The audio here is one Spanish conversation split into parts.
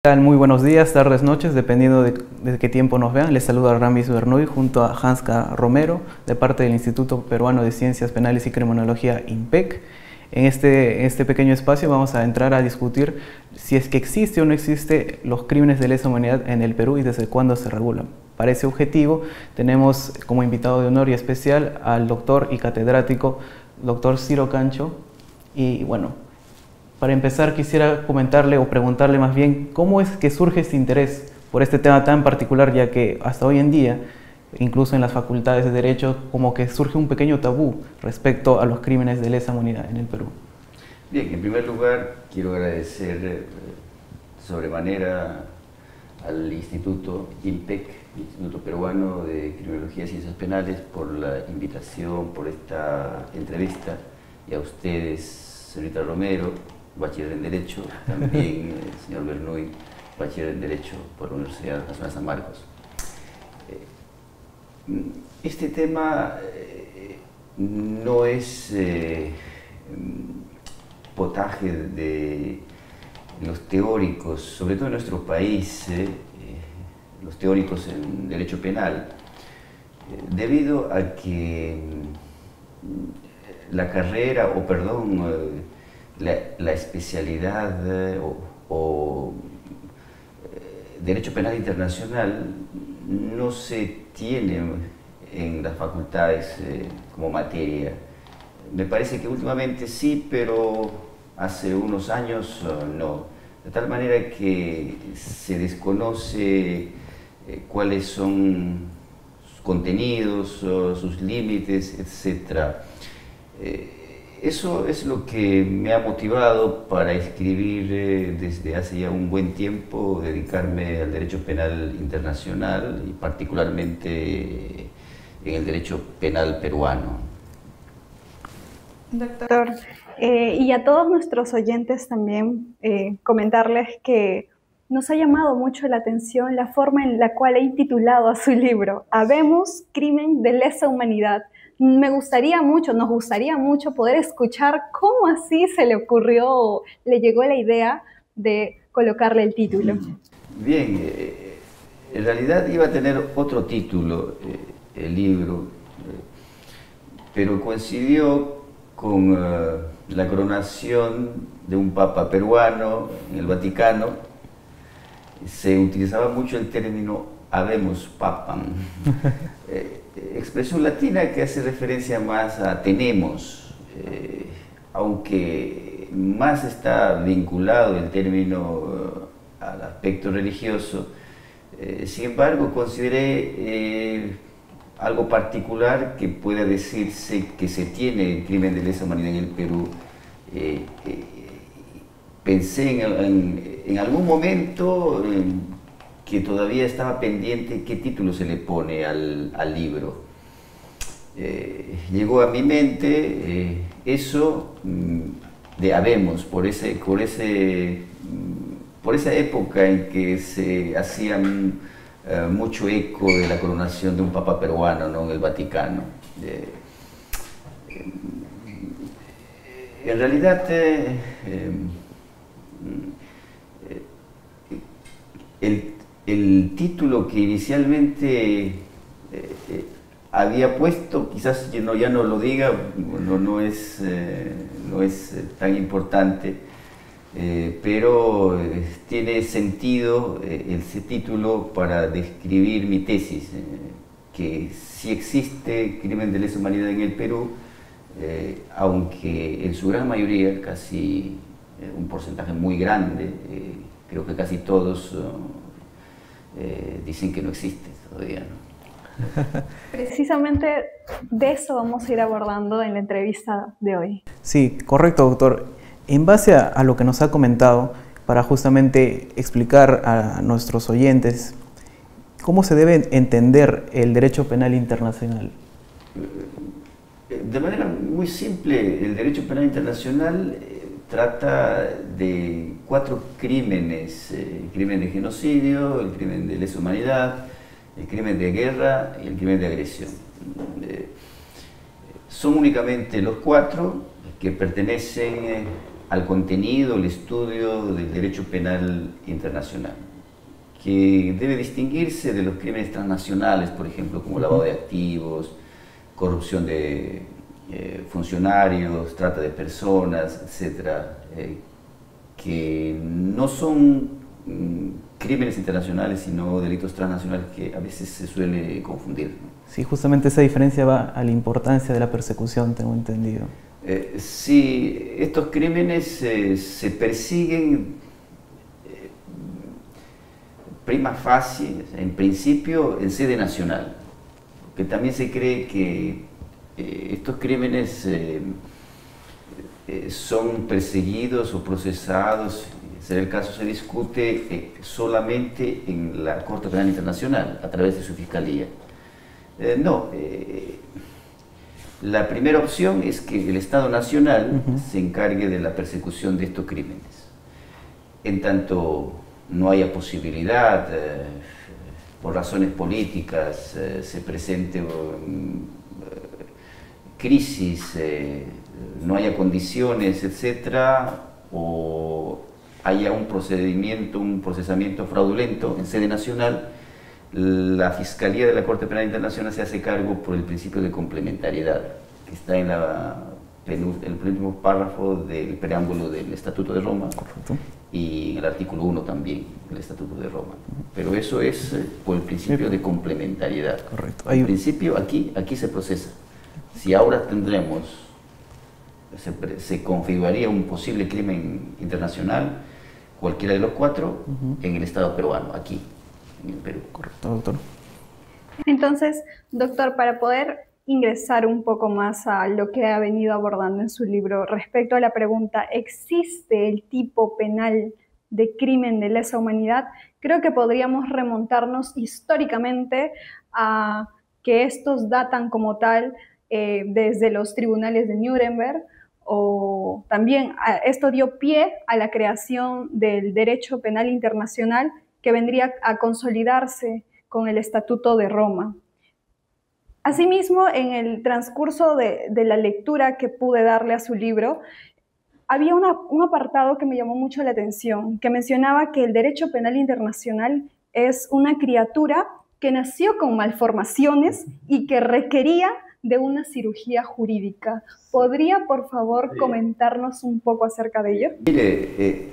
¿Qué tal? Muy buenos días, tardes, noches, dependiendo de qué tiempo nos vean. Les saluda Ramis Bernoy junto a Hanska Romero, de parte del Instituto Peruano de Ciencias Penales y Criminología, INPEC. En este pequeño espacio vamos a entrar a discutir si es que existe o no existe los crímenes de lesa humanidad en el Perú y desde cuándo se regulan. Para ese objetivo tenemos como invitado de honor y especial al doctor y catedrático, doctor Ciro Cancho. Y bueno, para empezar quisiera comentarle o preguntarle más bien cómo es que surge este interés por este tema tan particular, ya que hasta hoy en día, incluso en las facultades de Derecho, como que surge un pequeño tabú respecto a los crímenes de lesa humanidad en el Perú. Bien, en primer lugar quiero agradecer sobremanera al Instituto INPEC, Instituto Peruano de Criminología y Ciencias Penales, por la invitación, por esta entrevista, y a ustedes, señorita Romero, bachiller en Derecho, también el señor Bernoy, bachiller en Derecho por la Universidad Nacional San Marcos. Este tema no es potaje de los teóricos, sobre todo en nuestro país, los teóricos en Derecho Penal, debido a que la carrera, o perdón, la especialidad o Derecho Penal Internacional no se tiene en las facultades como materia. Me parece que últimamente sí, pero hace unos años no. De tal manera que se desconoce cuáles son sus contenidos, sus límites, etc. Eso es lo que me ha motivado para escribir desde hace ya un buen tiempo, dedicarme al derecho penal internacional y particularmente en el derecho penal peruano. Doctor, y a todos nuestros oyentes también comentarles que nos ha llamado mucho la atención la forma en la cual ha intitulado a su libro Habemos crimen de lesa humanidad. Nos gustaría mucho poder escuchar cómo así se le ocurrió, le llegó la idea de colocarle el título. Bien, en realidad iba a tener otro título el libro, pero coincidió con la coronación de un papa peruano en el Vaticano. Se utilizaba mucho el término habemus papam, expresión latina que hace referencia más a tenemos, aunque más está vinculado el término al aspecto religioso. Sin embargo, consideré algo particular que pueda decirse que se tiene el crimen de lesa humanidad en el Perú. Pensé en algún momento que todavía estaba pendiente qué título se le pone al libro. Llegó a mi mente eso de habemos, por esa época en que se hacían mucho eco de la coronación de un papa peruano, ¿no?, en el Vaticano. En realidad, el título que inicialmente había puesto, quizás ya no lo diga, no es tan importante, pero tiene sentido ese título para describir mi tesis, que sí existe crimen de lesa humanidad en el Perú, aunque en su gran mayoría, casi un porcentaje muy grande, creo que casi todos dicen que no existe todavía, ¿no? Precisamente de eso vamos a ir abordando en la entrevista de hoy. Sí, correcto, doctor. En base a lo que nos ha comentado, para justamente explicar a nuestros oyentes cómo se debe entender el derecho penal internacional. De manera muy simple, el derecho penal internacional trata de 4 crímenes: el crimen de genocidio, el crimen de lesa humanidad, el crimen de guerra y el crimen de agresión. Son únicamente los 4 que pertenecen al contenido, el estudio del derecho penal internacional, que debe distinguirse de los crímenes transnacionales, por ejemplo, como lavado de activos, corrupción de funcionarios, trata de personas, etcétera, que no son crímenes internacionales, sino delitos transnacionales que a veces se suele confundir, ¿no? Sí, justamente esa diferencia va a la importancia de la persecución, tengo entendido. Sí, estos crímenes se persiguen prima facie, en principio, en sede nacional, porque también se cree que estos crímenes son perseguidos o procesados, en el caso se discute solamente en la Corte Penal Internacional, a través de su fiscalía. La primera opción es que el Estado Nacional se encargue de la persecución de estos crímenes. En tanto no haya posibilidad, por razones políticas, se presente crisis, no haya condiciones, etcétera, o haya un procesamiento fraudulento en sede nacional, la Fiscalía de la Corte Penal Internacional se hace cargo por el principio de complementariedad, que está en el penúltimo párrafo del preámbulo del Estatuto de Roma. Correcto. Y en el artículo 1 también del Estatuto de Roma. Pero eso es por el principio de complementariedad. Correcto. En principio aquí se procesa. Si ahora se configuraría un posible crimen internacional, cualquiera de los cuatro, en el Estado peruano, aquí, en el Perú. Correcto, doctor. Entonces, doctor, para poder ingresar un poco más a lo que ha venido abordando en su libro respecto a la pregunta, ¿existe el tipo penal de crimen de lesa humanidad? Creo que podríamos remontarnos históricamente a que estos datan como tal desde los tribunales de Nuremberg, o también esto dio pie a la creación del derecho penal internacional que vendría a consolidarse con el Estatuto de Roma. Asimismo, en el transcurso de la lectura que pude darle a su libro, había un apartado que me llamó mucho la atención, que mencionaba que el derecho penal internacional es una criatura que nació con malformaciones y que requería de una cirugía jurídica. ¿Podría, por favor, comentarnos un poco acerca de ello? Mire,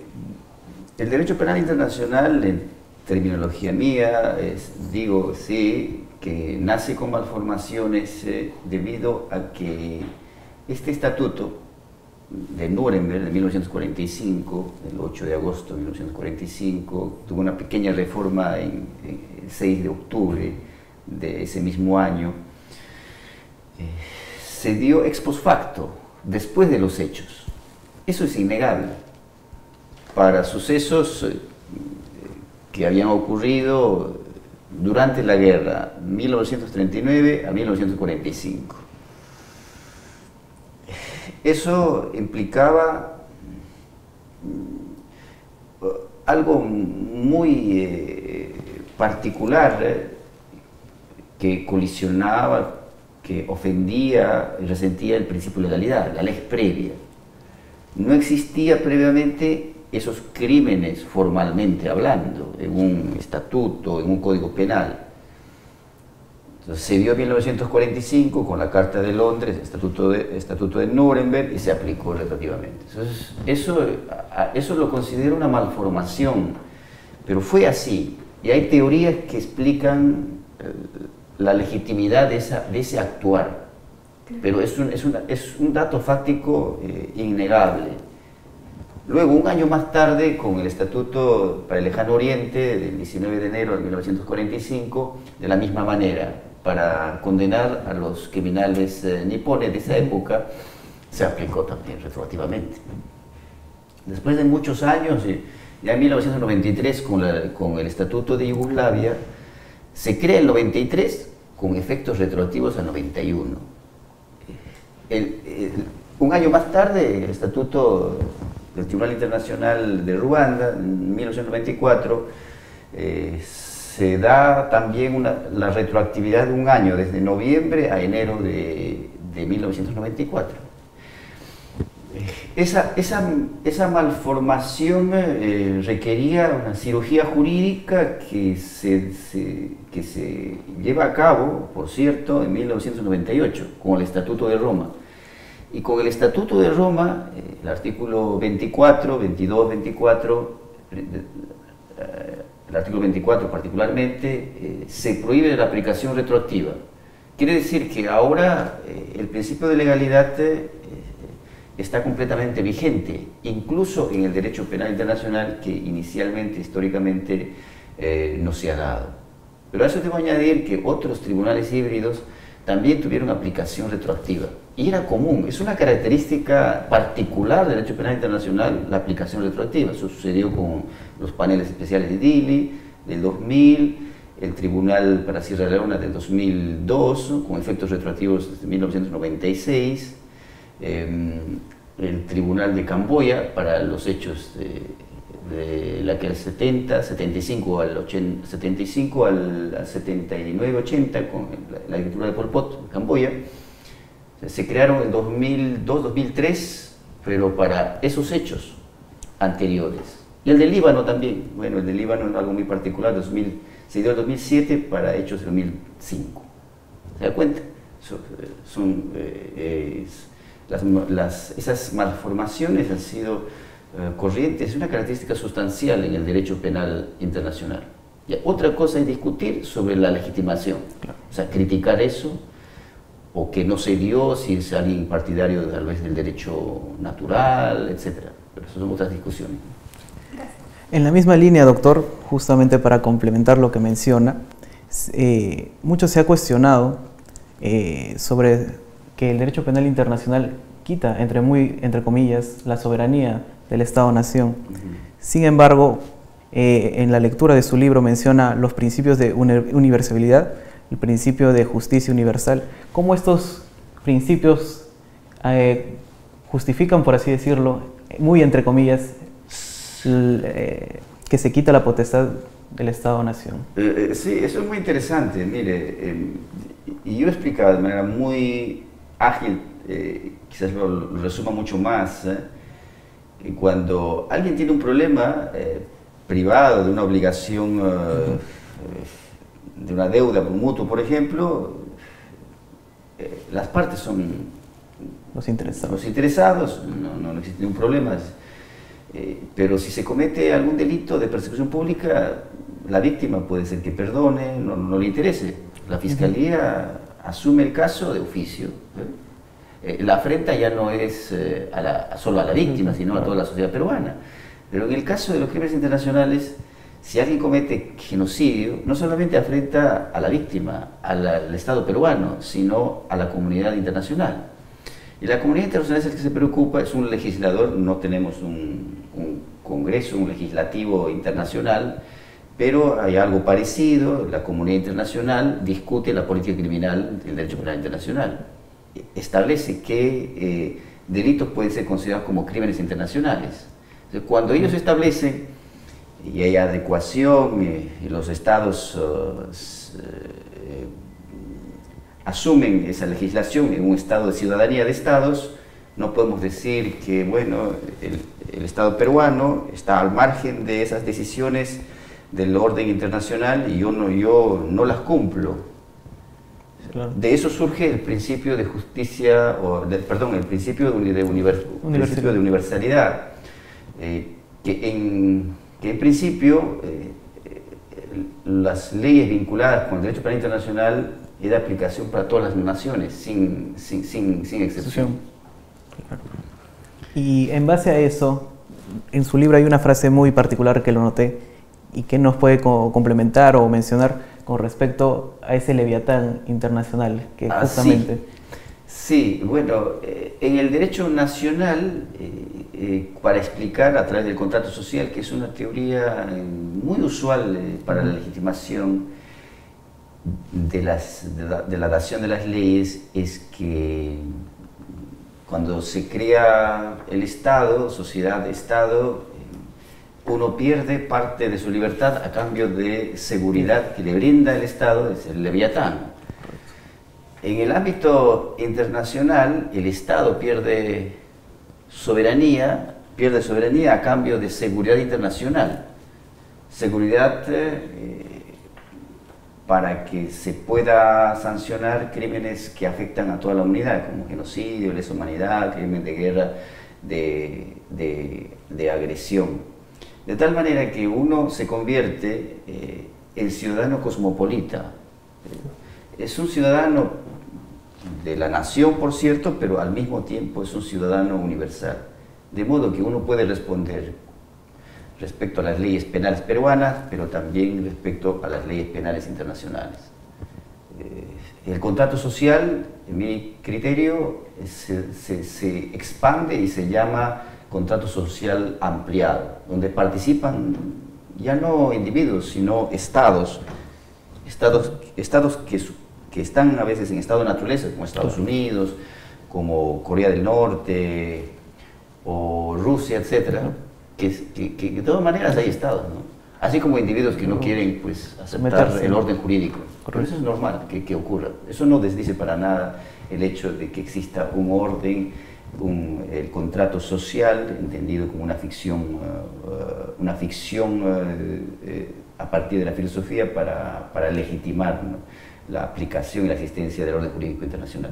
el derecho penal internacional, en terminología mía, digo, sí, que nace con malformaciones debido a que este estatuto de Nuremberg de 1945, el 8 de agosto de 1945, tuvo una pequeña reforma el 6 de octubre de ese mismo año, se dio ex post facto, después de los hechos. Eso es innegable. Para sucesos que habían ocurrido durante la guerra, 1939 a 1945. Eso implicaba algo muy particular, que colisionaba, que ofendía y resentía el principio de legalidad, la lex previa. No existía previamente esos crímenes formalmente hablando, en un estatuto, en un código penal. Entonces, se dio en 1945 con la Carta de Londres, Estatuto de Nuremberg, y se aplicó retroactivamente. Entonces, eso lo considero una malformación, pero fue así. Y hay teorías que explican la legitimidad de ese actuar, pero es un dato fáctico innegable. Luego, un año más tarde, con el Estatuto para el Lejano Oriente, del 19 de enero de 1945, de la misma manera, para condenar a los criminales nipones de esa época, se aplicó también retroactivamente. Después de muchos años, ya en 1993, con el Estatuto de Yugoslavia, se crea el 93 con efectos retroactivos al 91. Un año más tarde, el Estatuto del Tribunal Internacional de Ruanda, en 1994, se da también la retroactividad de un año, desde noviembre a enero de 1994. esa malformación requería una cirugía jurídica que se lleva a cabo, por cierto, en 1998, con el Estatuto de Roma. Y con el Estatuto de Roma, el artículo 24, 22, 24, el artículo 24 particularmente, se prohíbe la aplicación retroactiva. Quiere decir que ahora el principio de legalidad está completamente vigente, incluso en el derecho penal internacional que inicialmente, históricamente, no se ha dado. Pero a eso debo añadir que otros tribunales híbridos también tuvieron aplicación retroactiva. Y era común, es una característica particular del derecho penal internacional la aplicación retroactiva. Eso sucedió con los paneles especiales de Dili del 2000, el Tribunal para Sierra Leona del 2002, con efectos retroactivos desde 1996, el Tribunal de Camboya para los hechos de la que el 75 al 79-80 con la dictadura de Pol Pot en Camboya. Se crearon en 2002-2003, pero para esos hechos anteriores. Y el del Líbano también. Bueno, el del Líbano es algo muy particular, se dio en 2007 para hechos de 2005. ¿Se da cuenta? Esas malformaciones han sido corrientes, es una característica sustancial en el derecho penal internacional. Y otra cosa es discutir sobre la legitimación, claro. O sea, criticar eso, o que no se dio, si es alguien partidario tal vez del derecho natural, etc. Pero eso son otras discusiones. Gracias. En la misma línea, doctor, justamente para complementar lo que menciona, mucho se ha cuestionado sobre que el derecho penal internacional quita, entre comillas, la soberanía del Estado-Nación. Sin embargo, en la lectura de su libro menciona los principios de universalidad, el principio de justicia universal. ¿Cómo estos principios justifican, por así decirlo, muy entre comillas, que se quita la potestad del Estado-Nación? Sí, eso es muy interesante. Mire, y yo he explicado de manera muy ágil, quizás lo resuma mucho más, que cuando alguien tiene un problema privado, de una obligación, de una deuda mutua, por ejemplo, las partes son los interesados. Los interesados, no existe ningún problema. Pero si se comete algún delito de persecución pública, la víctima puede ser que perdone, no le interese. La Fiscalía asume el caso de oficio. La afrenta ya no es solo a la víctima, sino a toda la sociedad peruana. Pero en el caso de los crímenes internacionales, si alguien comete genocidio, no solamente afrenta a la víctima, al Estado peruano, sino a la comunidad internacional. Y la comunidad internacional es el que se preocupa, es un legislador, no tenemos un congreso, un legislativo internacional, pero hay algo parecido, la comunidad internacional discute la política criminal del derecho penal internacional. Establece que delitos pueden ser considerados como crímenes internacionales. Entonces, cuando ellos establecen, y hay adecuación, y los estados asumen esa legislación en un estado de ciudadanía de estados, no podemos decir que, bueno, el Estado peruano está al margen de esas decisiones del orden internacional y yo no las cumplo. Claro. De eso surge el principio de justicia, el principio de universalidad, que en principio las leyes vinculadas con el derecho penal internacional es de aplicación para todas las naciones, sin excepción. Claro. Y en base a eso, en su libro hay una frase muy particular que lo noté y que nos puede complementar o mencionar con respecto a ese Leviatán internacional que justamente... Sí, bueno, en el derecho nacional, para explicar a través del contrato social, que es una teoría muy usual para la legitimación de la dación de las leyes, es que cuando se crea el Estado, sociedad-Estado, uno pierde parte de su libertad a cambio de seguridad que le brinda el Estado, es el Leviatán. En el ámbito internacional, el Estado pierde pierde soberanía a cambio de seguridad internacional. Seguridad para que se pueda sancionar crímenes que afectan a toda la humanidad, como genocidio, lesa humanidad, crimen de guerra, de agresión. De tal manera que uno se convierte en ciudadano cosmopolita. Es un ciudadano de la nación, por cierto, pero al mismo tiempo es un ciudadano universal. De modo que uno puede responder respecto a las leyes penales peruanas, pero también respecto a las leyes penales internacionales. El contrato social, en mi criterio, se expande y se llama contrato social ampliado, donde participan ya no individuos, sino estados que están a veces en estado de naturaleza, como Estados Unidos, como Corea del Norte o Rusia, etcétera, que de todas maneras hay estados, ¿no? Así como individuos que no quieren pues, aceptar el orden jurídico. Pero eso es normal que ocurra. Eso no desdice para nada el hecho de que exista un orden, el contrato social, entendido como una ficción a partir de la filosofía para legitimar, ¿no?, la aplicación y la existencia del orden jurídico internacional.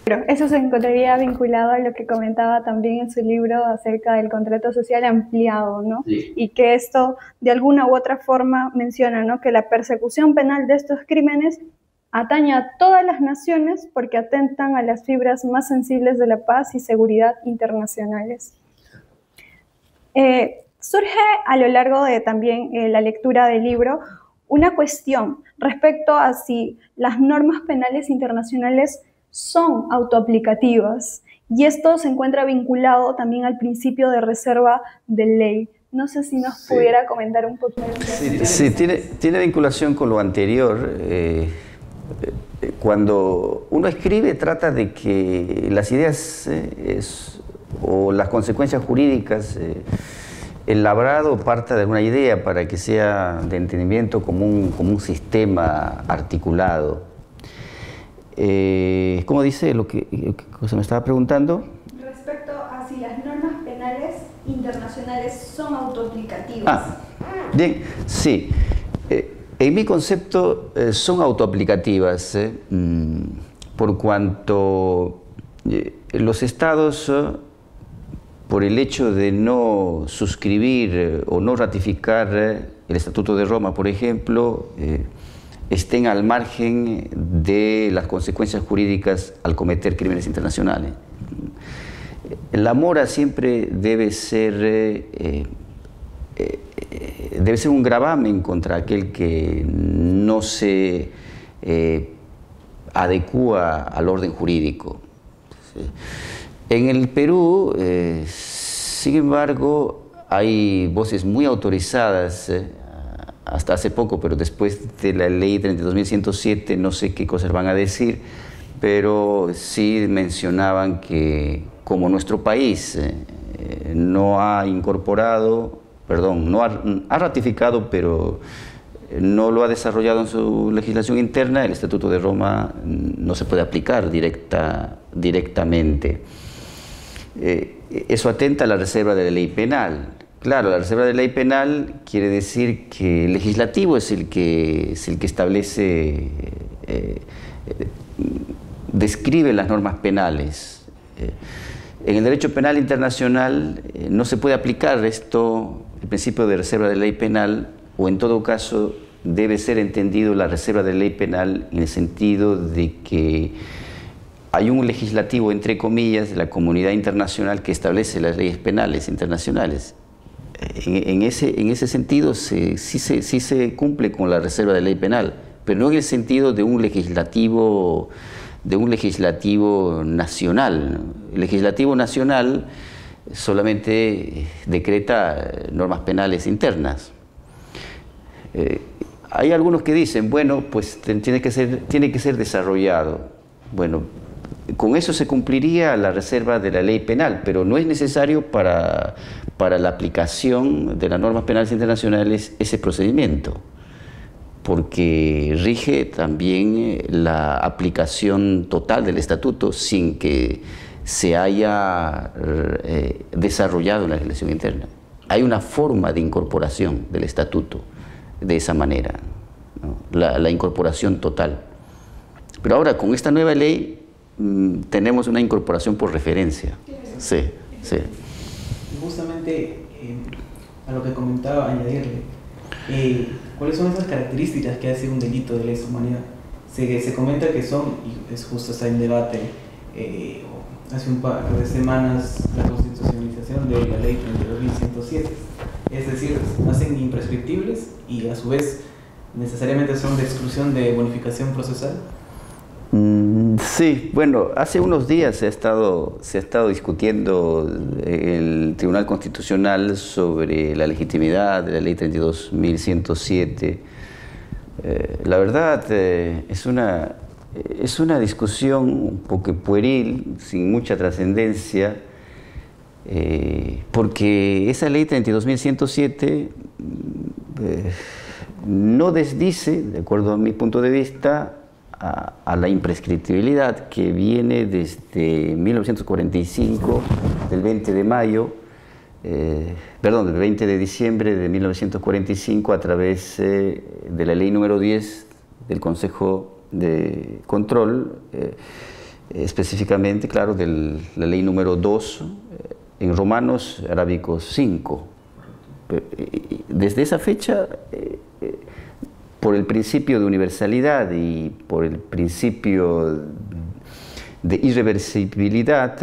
Pero eso se encontraría vinculado a lo que comentaba también en su libro acerca del contrato social ampliado, ¿no? Sí. Y que esto de alguna u otra forma menciona, ¿no?, que la persecución penal de estos crímenes atañe a todas las naciones porque atentan a las fibras más sensibles de la paz y seguridad internacionales. Surge a lo largo de también la lectura del libro una cuestión respecto a si las normas penales internacionales son autoaplicativas, y esto se encuentra vinculado también al principio de reserva de ley. No sé si nos pudiera comentar un poquito. Sí, tiene vinculación con lo anterior. Cuando uno escribe, trata de que las ideas o las consecuencias jurídicas, el labrado parta de una idea para que sea de entendimiento como un sistema articulado. ¿Cómo dice lo que se me estaba preguntando? Respecto a si las normas penales internacionales son autoaplicativas. Bien, sí. En mi concepto son autoaplicativas, por cuanto los estados, por el hecho de no suscribir o no ratificar el Estatuto de Roma, por ejemplo, estén al margen de las consecuencias jurídicas al cometer crímenes internacionales. La mora siempre debe ser un gravamen contra aquel que no se adecúa al orden jurídico. En el Perú, sin embargo, hay voces muy autorizadas, hasta hace poco, pero después de la ley 32.107 no sé qué cosas van a decir, pero sí mencionaban que como nuestro país no ha incorporado, perdón, no ha ratificado, pero no lo ha desarrollado en su legislación interna, el Estatuto de Roma no se puede aplicar directamente. Eso atenta a la reserva de la ley penal. Claro, la reserva de ley penal quiere decir que el legislativo es el que establece, describe las normas penales. En el derecho penal internacional no se puede aplicar esto, el principio de reserva de ley penal, o en todo caso debe ser entendido la reserva de ley penal en el sentido de que hay un legislativo, entre comillas, de la comunidad internacional que establece las leyes penales internacionales. En ese sentido sí se cumple con la reserva de ley penal, pero no en el sentido de un legislativo nacional, ¿no? El legislativo nacional solamente decreta normas penales internas. Hay algunos que dicen, bueno, pues tiene que ser desarrollado. Bueno, con eso se cumpliría la reserva de la ley penal, pero no es necesario para la aplicación de las normas penales internacionales ese procedimiento, porque rige también la aplicación total del estatuto sin que se haya desarrollado en la legislación interna. Hay una forma de incorporación del estatuto de esa manera, ¿no? La incorporación total. Pero ahora con esta nueva ley tenemos una incorporación por referencia. Sí, sí. Justamente a lo que comentaba, añadirle, ¿cuáles son esas características que hace un delito de lesa humanidad? Se comenta que son, y es justo está en debate, hace un par de semanas, la constitucionalización de la ley 32.107, es decir, hacen imprescriptibles y a su vez necesariamente son de exclusión de bonificación procesal. Sí, bueno, hace unos días se ha estado discutiendo el Tribunal Constitucional sobre la legitimidad de la ley 32.107. La verdad es una discusión un poco pueril, sin mucha trascendencia, porque esa ley 32.107 no desdice, de acuerdo a mi punto de vista, a la imprescriptibilidad que viene desde 1945, del 20 de mayo, del 20 de diciembre de 1945, a través de la ley número 10 del Consejo de Control, específicamente, claro, de la ley número 2, en Romanos Arábicos 5. Desde esa fecha, por el principio de universalidad y por el principio de irreversibilidad,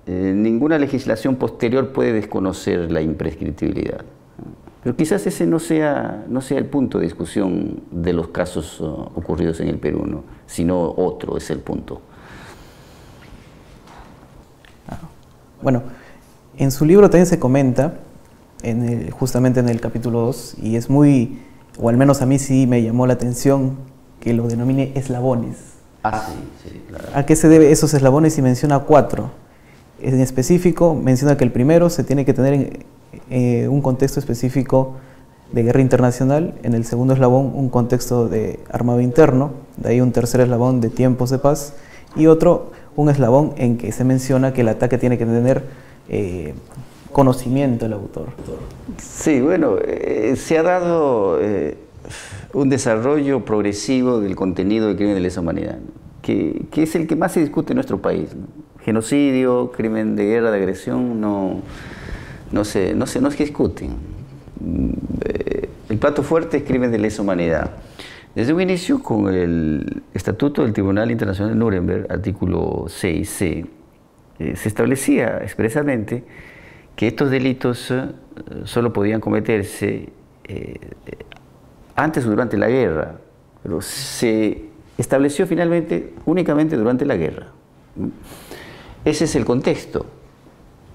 ninguna legislación posterior puede desconocer la imprescriptibilidad. Pero quizás ese no sea el punto de discusión de los casos ocurridos en el Perú, ¿no? Sino otro es el punto. Bueno, en su libro también se comenta, justamente en el capítulo 2, y es muy, o al menos a mí sí me llamó la atención, que lo denomine eslabones. Sí, claro. ¿A qué se debe esos eslabones? Y menciona 4. En específico, menciona que el primero se tiene que tener un contexto específico de guerra internacional, en el segundo eslabón un contexto de armado interno, de ahí un tercer eslabón de tiempos de paz, y un eslabón en que se menciona que el ataque tiene que tener conocimiento del autor. Sí, bueno, se ha dado un desarrollo progresivo del contenido del crimen de lesa humanidad, ¿no? que es el que más se discute en nuestro país, ¿no? Genocidio, crimen de guerra, de agresión, no se discuten. El plato fuerte es crimen de lesa humanidad. Desde un inicio, con el Estatuto del Tribunal Internacional de Nuremberg, artículo 6c, se establecía expresamente que estos delitos solo podían cometerse antes o durante la guerra, pero se estableció finalmente únicamente durante la guerra. Ese es el contexto,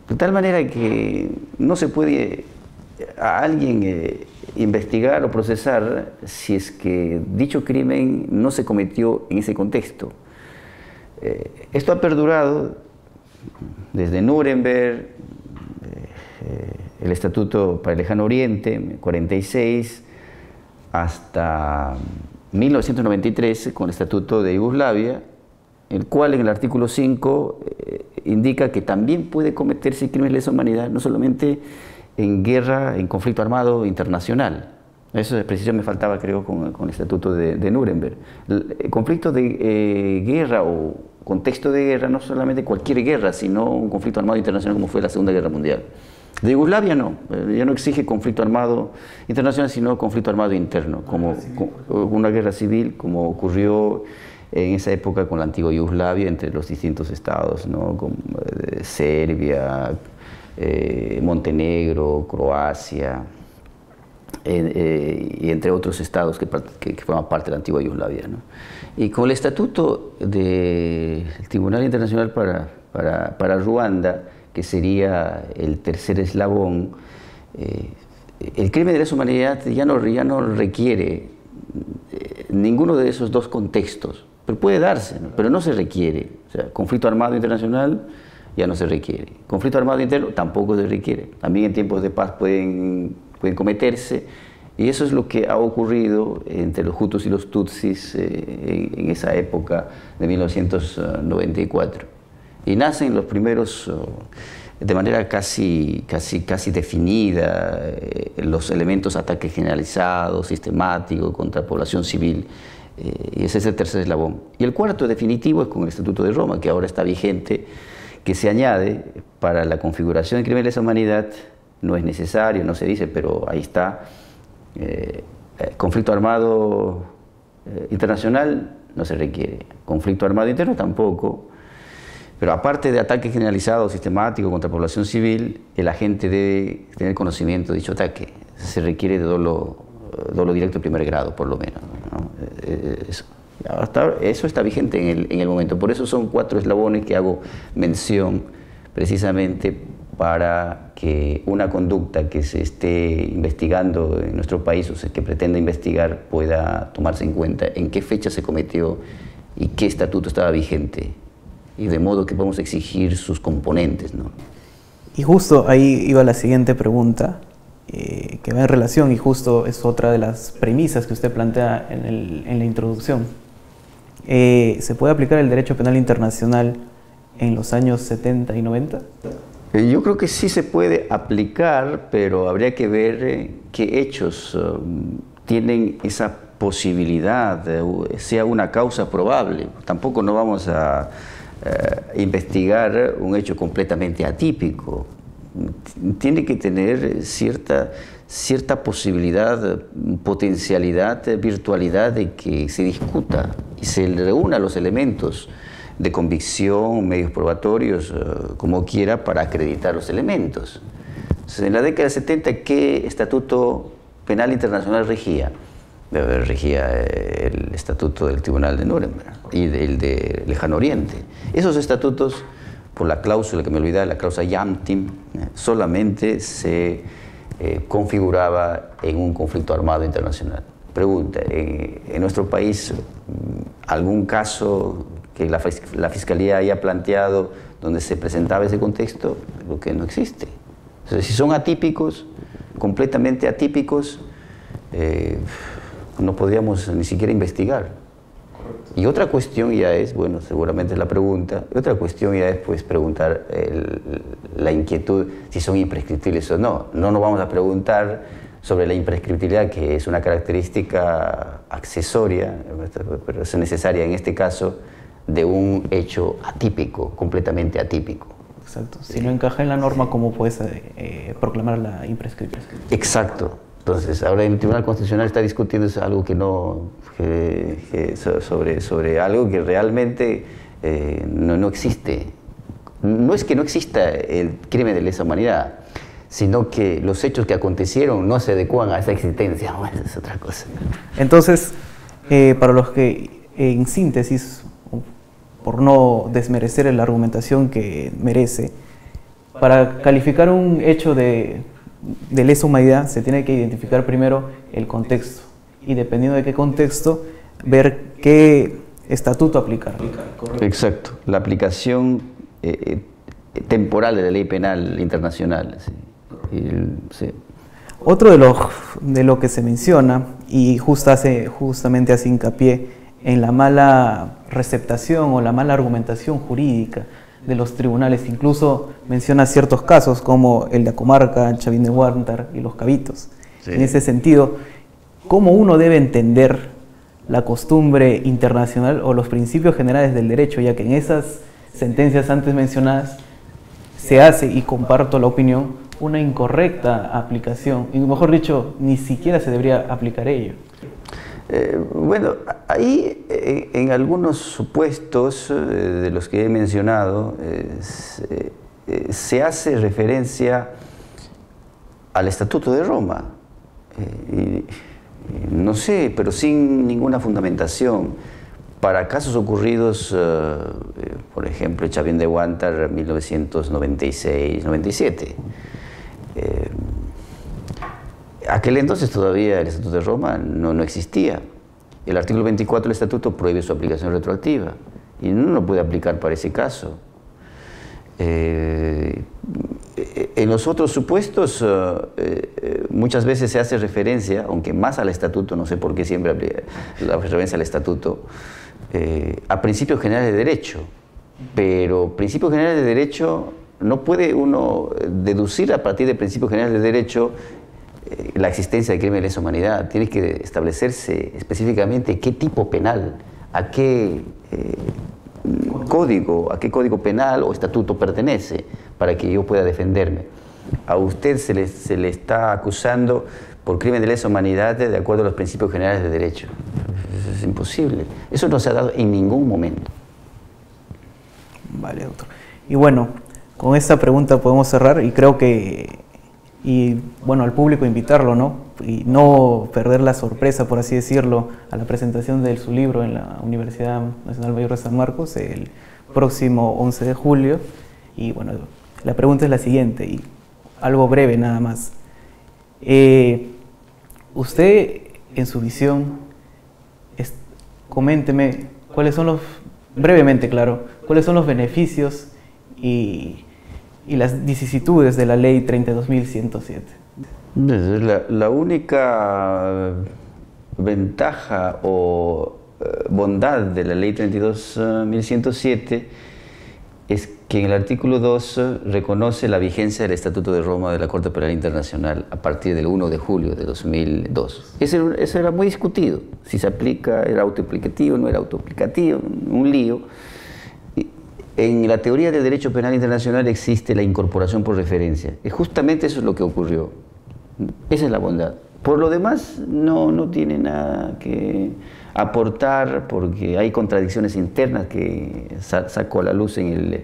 de tal manera que no se puede a alguien investigar o procesar si es que dicho crimen no se cometió en ese contexto. Esto ha perdurado desde Nuremberg, el Estatuto para el Lejano Oriente, 46, hasta 1993, con el Estatuto de Yugoslavia, el cual en el artículo 5 indica que también puede cometerse crímenes de lesa humanidad, no solamente en guerra, en conflicto armado internacional. Eso de precisión me faltaba, creo, con el Estatuto de Nuremberg. El conflicto de guerra o contexto de guerra, no solamente cualquier guerra, sino un conflicto armado internacional como fue la Segunda Guerra Mundial. De Yugoslavia no, ya no exige conflicto armado internacional, sino conflicto armado interno, como una guerra civil, como ocurrió en esa época con la antigua Yugoslavia entre los distintos estados, ¿no? Como Serbia, Montenegro, Croacia, y entre otros estados que forman parte de la antigua Yugoslavia, ¿no? Y con el Estatuto del Tribunal Internacional para Ruanda, que sería el tercer eslabón, el crimen de lesa humanidad ya no requiere ninguno de esos dos contextos, pero puede darse, ¿no? Pero no se requiere. O sea, conflicto armado internacional ya no se requiere. Conflicto armado interno tampoco se requiere. También en tiempos de paz pueden cometerse, y eso es lo que ha ocurrido entre los Hutus y los Tutsis en esa época de 1994. Y nacen los primeros, de manera casi definida, los elementos de ataque generalizado, sistemático, contra población civil. Y ese es el tercer eslabón. Y el cuarto definitivo es con el Estatuto de Roma, que ahora está vigente, que se añade para la configuración de crímenes de lesa humanidad. No es necesario, no se dice, pero ahí está. Conflicto armado internacional no se requiere. Conflicto armado interno tampoco. Pero aparte de ataque generalizado, sistemático contra población civil, el agente debe tener conocimiento de dicho ataque. Se requiere de dolo directo de primer grado, por lo menos, ¿no? Eso está vigente en el momento. Por eso son 4 eslabones que hago mención precisamente para que una conducta que se esté investigando en nuestro país o que pretenda investigar pueda tomarse en cuenta en qué fecha se cometió y qué estatuto estaba vigente, y de modo que podemos exigir sus componentes, ¿no? Y justo ahí iba la siguiente pregunta, que va en relación, y justo es otra de las premisas que usted plantea en la introducción. ¿Se puede aplicar el derecho penal internacional en los años 70 y 90? Yo creo que sí se puede aplicar, pero habría que ver qué hechos tienen esa posibilidad, sea una causa probable. Tampoco no vamos a investigar un hecho completamente atípico. Tiene que tener cierta posibilidad, potencialidad, virtualidad de que se discuta y se reúna los elementos de convicción, medios probatorios, como quiera, para acreditar los elementos. Entonces, en la década de 70, ¿qué estatuto penal internacional regía? Regía el estatuto del Tribunal de Nuremberg y el de Lejano Oriente. Esos estatutos, por la cláusula que me olvidaba, la cláusula Yamtim, solamente se configuraba en un conflicto armado internacional. Pregunta, ¿en nuestro país algún caso que la Fiscalía haya planteado donde se presentaba ese contexto? Lo que no existe. Entonces, si son atípicos, completamente atípicos, no podríamos ni siquiera investigar. Y otra cuestión ya es, bueno, seguramente es la pregunta, otra cuestión ya es pues preguntar la inquietud si son imprescriptibles o no. No nos vamos a preguntar sobre la imprescriptibilidad, que es una característica accesoria, pero es necesaria en este caso, de un hecho atípico, completamente atípico. Exacto. Si no encaja en la norma, ¿cómo puedes proclamar la imprescriptibilidad? Exacto. Entonces, ahora el Tribunal Constitucional está discutiendo algo sobre algo que realmente no existe. No es que no exista el crimen de lesa humanidad, sino que los hechos que acontecieron no se adecuan a esa existencia. Bueno, es otra cosa. Entonces, para los que, en síntesis, por no desmerecer la argumentación que merece, para calificar un hecho de lesa humanidad se tiene que identificar primero el contexto y, dependiendo de qué contexto, ver qué estatuto aplicar. Exacto, la aplicación temporal de la ley penal internacional. Sí. Sí. Otro de lo que se menciona, y justamente hace hincapié en la mala receptación o la mala argumentación jurídica de los tribunales. Incluso menciona ciertos casos como el de Acomarca, Chavín de Huántar y Los Cabitos. Sí. En ese sentido, ¿cómo uno debe entender la costumbre internacional o los principios generales del derecho? Ya que en esas sentencias antes mencionadas se hace, y comparto la opinión, una incorrecta aplicación, y mejor dicho, ni siquiera se debería aplicar ello. Bueno, ahí en algunos supuestos de los que he mencionado se hace referencia al Estatuto de Roma. No sé, pero sin ninguna fundamentación. Para casos ocurridos, por ejemplo, Chavín de Huántar, 1996-97. Aquel entonces todavía el Estatuto de Roma no existía. El artículo 24 del Estatuto prohíbe su aplicación retroactiva y no lo puede aplicar para ese caso. En los otros supuestos muchas veces se hace referencia, aunque más al Estatuto, no sé por qué siempre la referencia al Estatuto, a principios generales de derecho. pero principios generales de derecho no puede uno deducir a partir de principios generales de derecho la existencia de crimen de lesa humanidad. Tiene que establecerse específicamente qué tipo penal, a qué código penal o estatuto pertenece para que yo pueda defenderme. A usted se le está acusando por crimen de lesa humanidad de acuerdo a los principios generales de derecho. Eso es imposible. Eso no se ha dado en ningún momento. Vale, doctor. Y bueno, con esta pregunta podemos cerrar y creo que, bueno, al público invitarlo, ¿no? Y no perder la sorpresa, por así decirlo, a la presentación de su libro en la Universidad Nacional Mayor de San Marcos el próximo 11 de julio. Y bueno, la pregunta es la siguiente, y algo breve nada más. Usted, en su visión, coménteme cuáles son los, brevemente claro, cuáles son los beneficios y las vicisitudes de la ley 32.107. La única ventaja o bondad de la ley 32.107 es que en el artículo 2 reconoce la vigencia del Estatuto de Roma de la Corte Penal Internacional a partir del 1 de julio de 2002. Eso era muy discutido, si se aplica, era autoaplicativo, no era autoaplicativo, un lío. En la teoría del derecho penal internacional existe la incorporación por referencia. Y justamente eso es lo que ocurrió. Esa es la bondad. Por lo demás, no tiene nada que aportar porque hay contradicciones internas que sacó a la luz en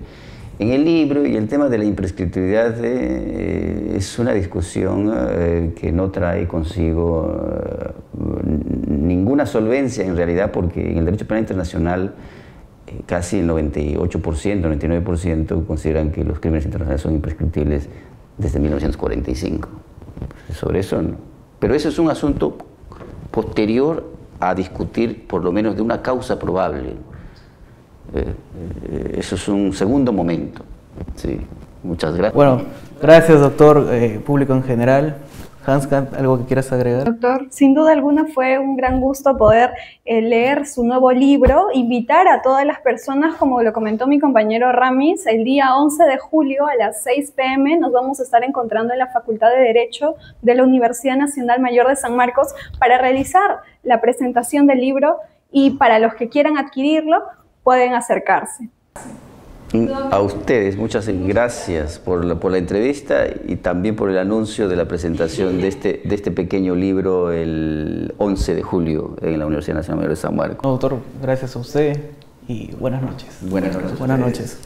el libro, y el tema de la imprescriptibilidad es una discusión que no trae consigo ninguna solvencia en realidad, porque en el derecho penal internacional casi el 98%, 99% consideran que los crímenes internacionales son imprescriptibles desde 1945. Sobre eso no. Pero eso es un asunto posterior a discutir por lo menos de una causa probable. Eso es un segundo momento. Sí. Muchas gracias. Bueno, gracias doctor, público en general. Hanska, ¿algo que quieras agregar? Doctor, sin duda alguna fue un gran gusto poder leer su nuevo libro, invitar a todas las personas, como lo comentó mi compañero Ramis, el día 11 de julio a las 6 p.m. nos vamos a estar encontrando en la Facultad de Derecho de la Universidad Nacional Mayor de San Marcos para realizar la presentación del libro, y para los que quieran adquirirlo pueden acercarse. A ustedes, muchas gracias por la entrevista y también por el anuncio de la presentación de este pequeño libro el 11 de julio en la Universidad Nacional Mayor de San Marcos. Doctor, gracias a usted y buenas noches. Buenas noches. Buenas noches.